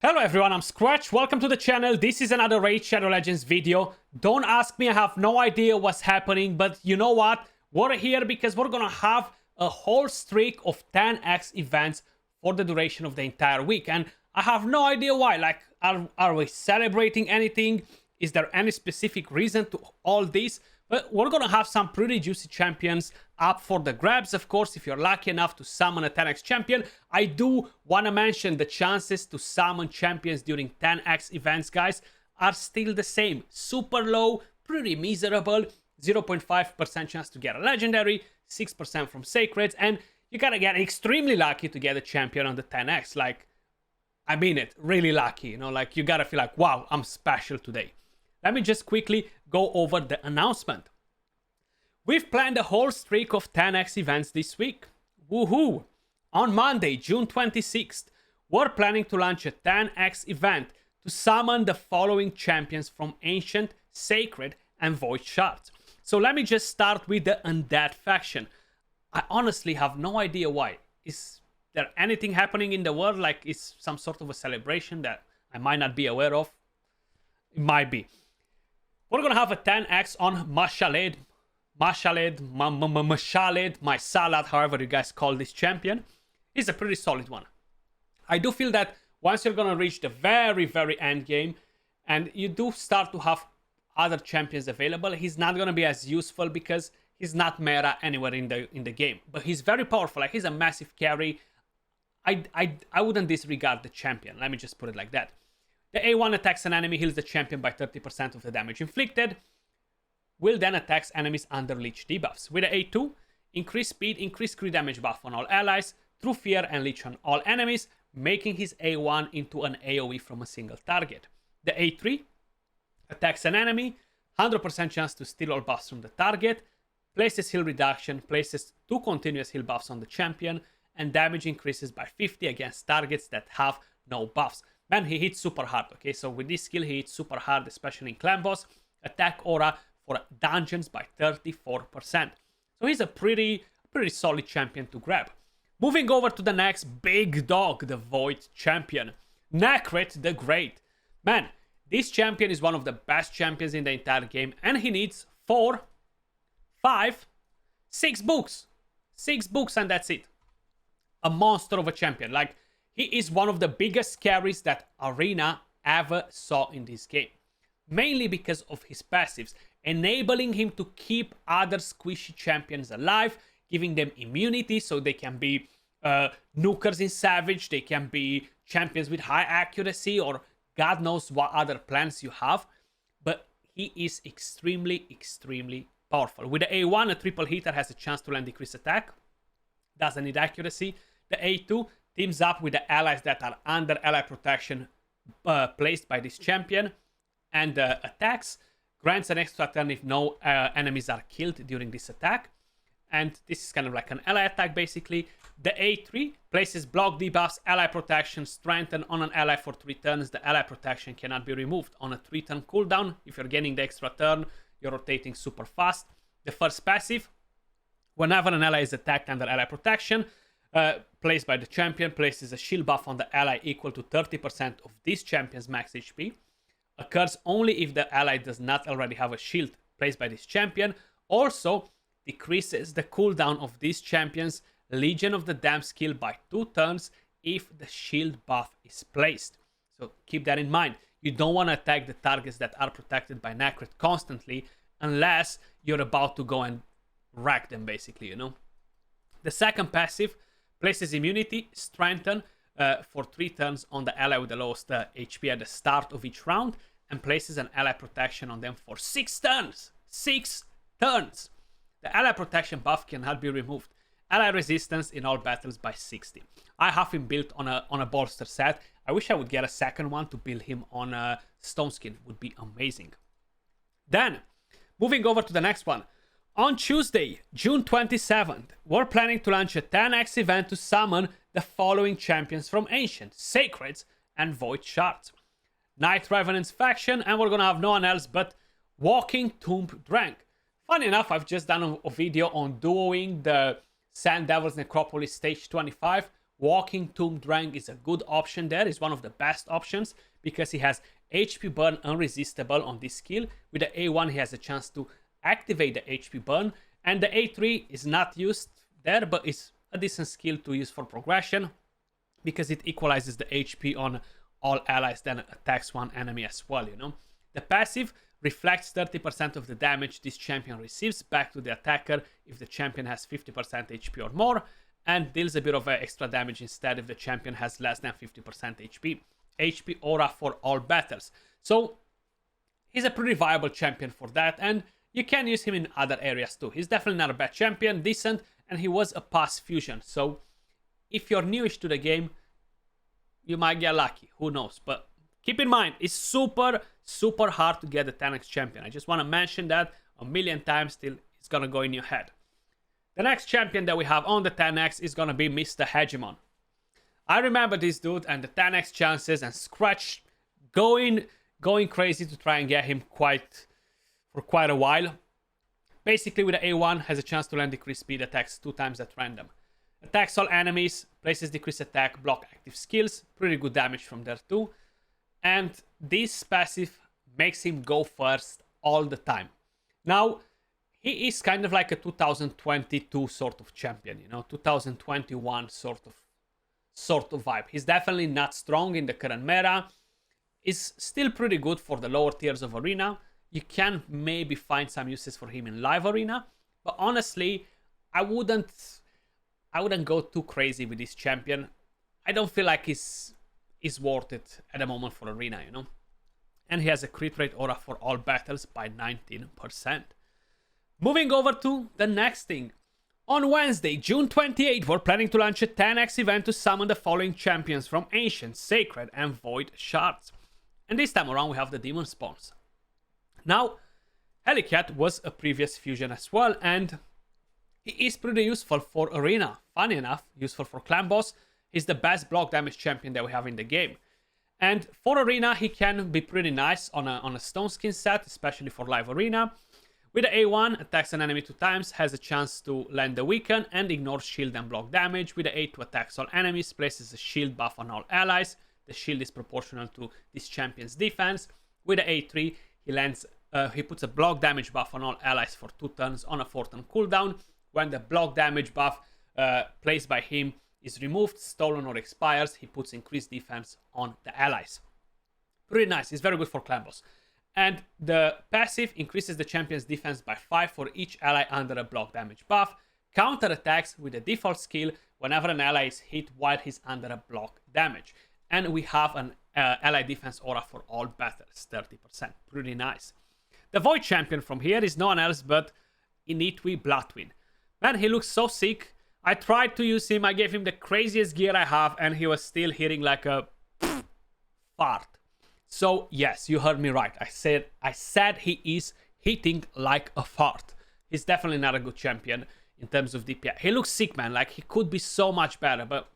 Hello everyone, I'm Skratch. Welcome to the channel. This is another Raid Shadow Legends video. Don't ask me, I have no idea what's happening, but you know what? We're here because we're gonna have a whole streak of 10x events for the duration of the entire week. And I have no idea why. Like, are we celebrating anything? Is there any specific reason to all this? But we're gonna have some pretty juicy champions up for the grabs. Of course, if you're lucky enough to summon a 10x champion, I do want to mention the chances to summon champions during 10x events, guys, are still the same. Super low, pretty miserable. 0.5% chance to get a legendary, 6% from sacreds, and you gotta get extremely lucky to get a champion on the 10x. Like, I mean it, really lucky, you know, like you gotta feel like, wow, I'm special today. Let me just quickly go over the announcement. We've planned a whole streak of 10x events this week. Woohoo! On Monday, June 26th, we're planning to launch a 10x event to summon the following champions from Ancient, Sacred, and Void Shards. So let me just start with the Undead faction. I honestly have no idea why. Is there anything happening in the world? Like, is some sort of a celebration that I might not be aware of? It might be. We're gonna have a 10x on Mashaled, my salad, however you guys call this champion. Is a pretty solid one. I do feel that once you're gonna reach the very end game and you do start to have other champions available, he's not gonna be as useful because he's not meta anywhere in the game. But he's very powerful. Like, he's a massive carry. I wouldn't disregard the champion. Let me just put it like that. The A1 attacks an enemy, heals the champion by 30% of the damage inflicted. Will then attacks enemies under leech debuffs. With the A2, increase speed, increase crit damage buff on all allies, through fear and leech on all enemies, making his A1 into an AoE from a single target. The A3 attacks an enemy, 100% chance to steal all buffs from the target, places heal reduction, places 2 continuous heal buffs on the champion, and damage increases by 50 against targets that have no buffs. Man, he hits super hard, okay? So with this skill, he hits super hard, especially in Clan Boss. Attack aura for dungeons by 34%. So he's a pretty solid champion to grab. Moving over to the next big dog, the Void champion. Nakret the Great. Man, this champion is one of the best champions in the entire game, and he needs 4, 5, 6 books. 6 books, and that's it. A monster of a champion. Like, he is one of the biggest carries that Arena ever saw in this game. Mainly because of his passives, enabling him to keep other squishy champions alive, giving them immunity so they can be nukers in Savage, they can be champions with high accuracy, or God knows what other plans you have. But he is extremely powerful. With the A1, a triple hitter has a chance to land decrease attack. Doesn't need accuracy. The A2 teams up with the allies that are under ally protection placed by this champion, and attacks, grants an extra turn if no enemies are killed during this attack. And this is kind of like an ally attack, basically. The A3 places block debuffs, ally protection, strengthen on an ally for 3 turns. The ally protection cannot be removed on a 3-turn cooldown. If you're getting the extra turn, you're rotating super fast. The first passive, whenever an ally is attacked under ally protection, placed by the champion, places a shield buff on the ally equal to 30% of this champion's max HP. Occurs only if the ally does not already have a shield placed by this champion. Also decreases the cooldown of this champion's Legion of the Damned skill by 2 turns if the shield buff is placed. So keep that in mind. You don't want to attack the targets that are protected by Nakret constantly unless you're about to go and wreck them, basically, you know. The second passive places immunity, strengthen for 3 turns on the ally with the lowest HP at the start of each round, and places an ally protection on them for 6 turns. 6 turns! The ally protection buff cannot be removed. Ally resistance in all battles by 60. I have him built on a bolster set. I wish I would get a second one to build him on a stone skin. Would be amazing. Then, moving over to the next one. On Tuesday, June 27th, we're planning to launch a 10x event to summon the following champions from Ancient, Sacreds, and Void Shards. Night Revenant's faction, and we're gonna have no one else but Walking Tombdrinker. Funny enough, I've just done a video on duoing the Sand Devil's Necropolis stage 25 Walking Tombdrinker is a good option there. It's one of the best options because he has HP burn unresistible on this skill. With the A1 he has a chance to activate the HP burn, and the A3 is not used there, but it's a decent skill to use for progression because it equalizes the HP on all allies, then attacks one enemy as well, you know. The passive reflects 30% of the damage this champion receives back to the attacker if the champion has 50% HP or more, and deals a bit of extra damage instead if the champion has less than 50% HP. HP aura for all battles. So he's a pretty viable champion for that, and you can use him in other areas too. He's definitely not a bad champion, decent, and he was a pass fusion. So if you're newish to the game, you might get lucky, who knows. But keep in mind, it's super hard to get a 10x champion. I just want to mention that a million times till it's gonna go in your head. The next champion that we have on the 10x is gonna be Mr. Hegemon. I remember this dude and the 10x chances and Skratch going crazy to try and get him for quite a while. Basically with the A1 has a chance to land decreased speed attacks 2 times at random. Attacks all enemies, places decreased attack, block active skills, pretty good damage from there too. And this passive makes him go first all the time. Now, he is kind of like a 2022 sort of champion, you know, 2021 sort of vibe. He's definitely not strong in the current meta. Is still pretty good for the lower tiers of arena. You can maybe find some uses for him in live arena, but honestly, I wouldn't go too crazy with this champion. I don't feel like he's worth it at the moment for arena, you know. And he has a crit rate aura for all battles by 19%. Moving over to the next thing. On Wednesday, June 28, we're planning to launch a 10x event to summon the following champions from Ancient, Sacred, and Void Shards. And this time around we have the Demon Spawns. Now, Helicat was a previous fusion as well, and he is pretty useful for arena. Funny enough, useful for clan boss. He's the best block damage champion that we have in the game. And for arena, he can be pretty nice on a stone skin set, especially for live arena. With the A1, attacks an enemy 2 times, has a chance to land the weaken and ignores shield and block damage. With the A2, attacks all enemies, places a shield buff on all allies. The shield is proportional to this champion's defense. With the A3, he puts a block damage buff on all allies for 2 turns on a 4-turn cooldown. When the block damage buff placed by him is removed, stolen, or expires, he puts increased defense on the allies. Pretty nice. It's very good for clan boss. And the passive increases the champion's defense by 5 for each ally under a block damage buff. Counter attacks with the default skill whenever an ally is hit while he's under a block damage. And we have an ally defense aura for all battles, 30%. Pretty nice. The Void champion from here is no one else but Initwi Bloodwin. Man, he looks so sick. I tried to use him, I gave him the craziest gear I have, and he was still hitting like a fart. So yes, you heard me right. I said he is hitting like a fart. He's definitely not a good champion in terms of DPI. He looks sick, man. Like, he could be so much better, but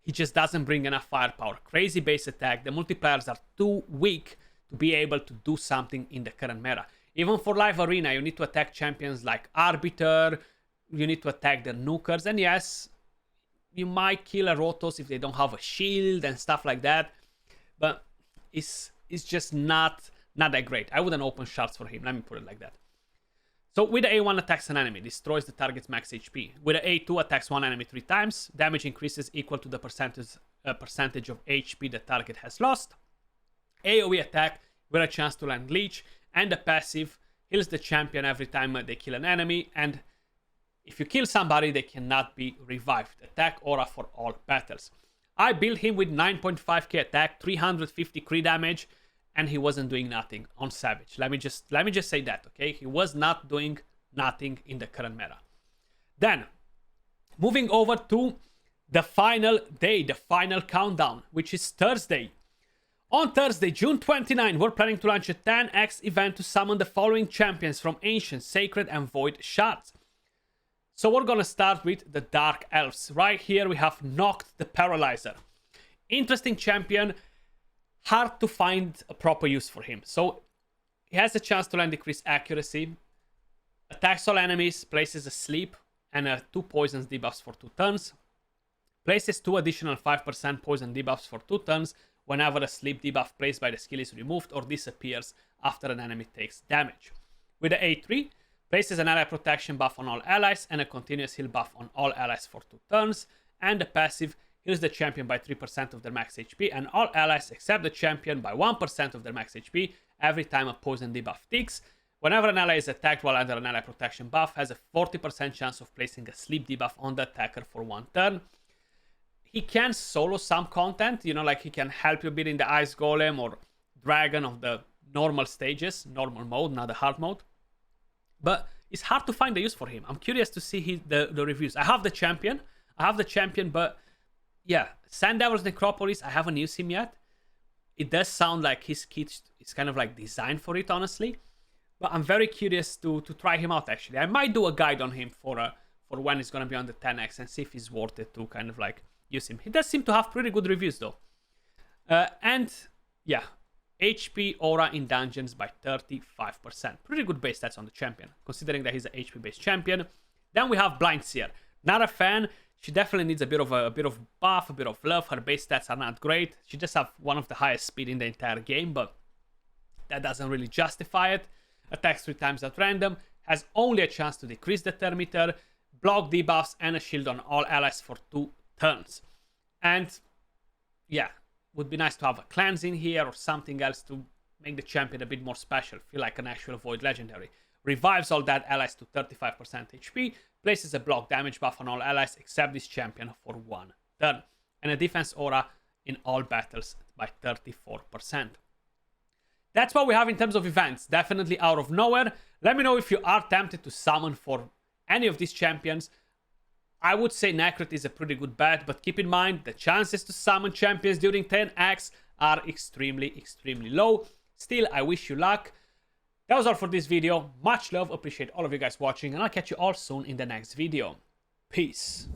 he just doesn't bring enough firepower. Crazy base attack. The multipliers are too weak to be able to do something in the current meta. Even for live arena, you need to attack champions like Arbiter. You need to attack the nukers. And yes, you might kill a Rotos if they don't have a shield and stuff like that. But it's just not that great. I wouldn't open shards for him. Let me put it like that. So with the A1 attacks an enemy, destroys the target's max HP. With the A2 attacks one enemy 3 times, damage increases equal to the percentage of HP the target has lost. AoE attack with a chance to land leech, and the passive heals the champion every time they kill an enemy, and if you kill somebody, they cannot be revived. Attack aura for all battles. I built him with 9.5k attack, 350 crit damage, and he wasn't doing nothing on Savage. Let me just say that, okay? He was not doing nothing in the current meta. Then, moving over to the final day, the final countdown, which is Thursday. On Thursday, June 29, we're planning to launch a 10x event to summon the following champions from Ancient, Sacred, and Void Shards. So we're gonna start with the Dark Elves. Right here we have Noct the Paralyzer. Interesting champion. Hard to find a proper use for him. So he has a chance to land decreased accuracy, attacks all enemies, places a sleep, and 2 poisons debuffs for 2 turns. Places 2 additional 5% poison debuffs for 2 turns whenever a sleep debuff placed by the skill is removed or disappears after an enemy takes damage. With the A3, places an ally protection buff on all allies and a continuous heal buff on all allies for 2 turns, and the passive heals the champion by 3% of their max HP and all allies except the champion by 1% of their max HP every time a poison debuff ticks. Whenever an ally is attacked while under an ally protection buff, has a 40% chance of placing a sleep debuff on the attacker for 1 turn. He can solo some content, you know, like he can help you beating the Ice Golem or Dragon of the normal stages, normal mode, not the hard mode. But it's hard to find a use for him. I'm curious to see the reviews. I have the champion, but yeah, Sand Devil's Necropolis, I haven't used him yet. It does sound like his kit is kind of like designed for it, honestly. But I'm very curious to try him out, actually. I might do a guide on him for when he's going to be on the 10x and see if he's worth it to kind of like use him. He does seem to have pretty good reviews, though. And yeah, HP aura in dungeons by 35%. Pretty good base stats on the champion, considering that he's an HP based champion. Then we have Blind Seer. Not a fan. She definitely needs a bit of buff, a bit of love. Her base stats are not great. She just have one of the highest speed in the entire game, but that doesn't really justify it. Attacks 3 times at random, has only a chance to decrease the turn meter, block debuffs, and a shield on all allies for 2 turns. And yeah, would be nice to have a cleanse in here or something else to make the champion a bit more special, feel like an actual Void Legendary. Revives all dead allies to 35% HP, places a block damage buff on all allies except this champion for 1 turn, and a defense aura in all battles by 34%. That's what we have in terms of events. Definitely out of nowhere. Let me know if you are tempted to summon for any of these champions. I would say Necrot is a pretty good bet, but keep in mind the chances to summon champions during 10x are extremely, extremely low. Still, I wish you luck. That was all for this video. Much love, appreciate all of you guys watching, and I'll catch you all soon in the next video. Peace.